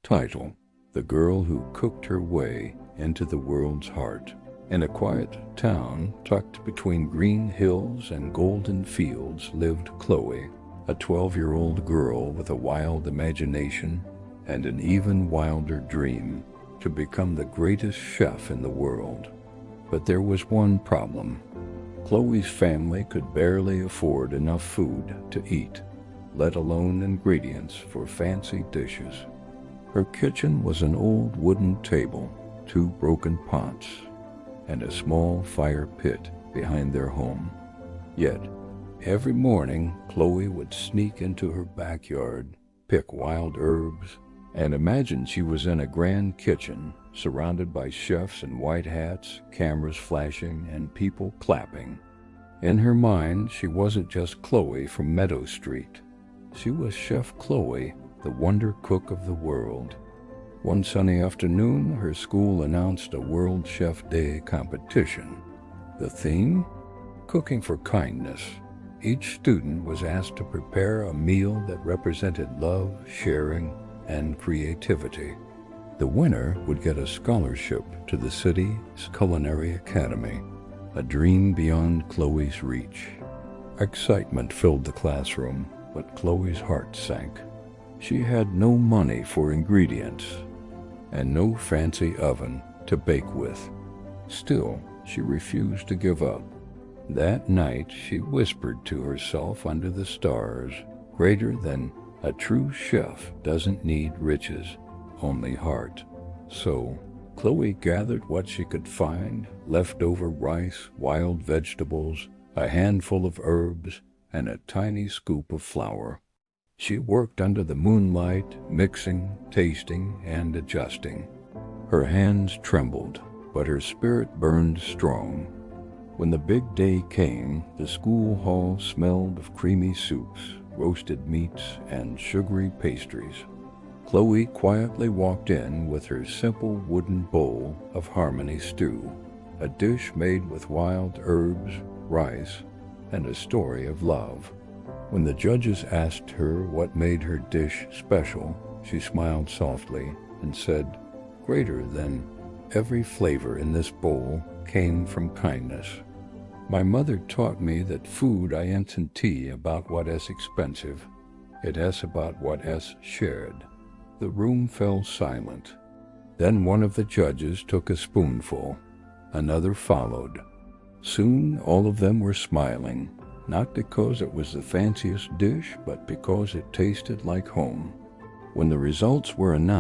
Title: The Girl Who Cooked Her Way into the World's Heart. In a quiet town tucked between green hills and golden fields lived Chloe, a 12-year-old girl with a wild imagination and an even wilder dream to become the greatest chef in the world. But there was one problem. Chloe's family could barely afford enough food to eat, let alone ingredients for fancy dishes. Her kitchen was an old wooden table, 2 broken pots, and a small fire pit behind their home. Yet, every morning, Chloe would sneak into her backyard, pick wild herbs, and imagine she was in a grand kitchen, surrounded by chefs in white hats, cameras flashing, and people clapping. In her mind, she wasn't just Chloe from Meadow Street. She was Chef Chloe, the wonder cook of the world. One sunny afternoon, her school announced a World Chef Day competition. The theme? Cooking for kindness. Each student was asked to prepare a meal that represented love, sharing, and creativity. The winner would get a scholarship to the city's Culinary Academy, a dream beyond Chloe's reach. Excitement filled the classroom, but Chloe's heart sank. She had no money for ingredients and no fancy oven to bake with. Still, she refused to give up. That night, she whispered to herself under the stars, "Greater than a true chef doesn't need riches, only heart." So, Chloe gathered what she could find: leftover rice, wild vegetables, a handful of herbs, and a tiny scoop of flour. She worked under the moonlight, mixing, tasting, and adjusting. Her hands trembled, but her spirit burned strong. When the big day came, the school hall smelled of creamy soups, roasted meats, and sugary pastries. Chloe quietly walked in with her simple wooden bowl of Harmony stew, a dish made with wild herbs, rice, and a story of love. When the judges asked her what made her dish special, she smiled softly and said, "Greater than every flavor in this bowl came from kindness. My mother taught me that food ain't tea about what is expensive, it is about what is shared." The room fell silent. Then one of the judges took a spoonful. Another followed. Soon all of them were smiling, not because it was the fanciest dish, but because it tasted like home. When the results were announced,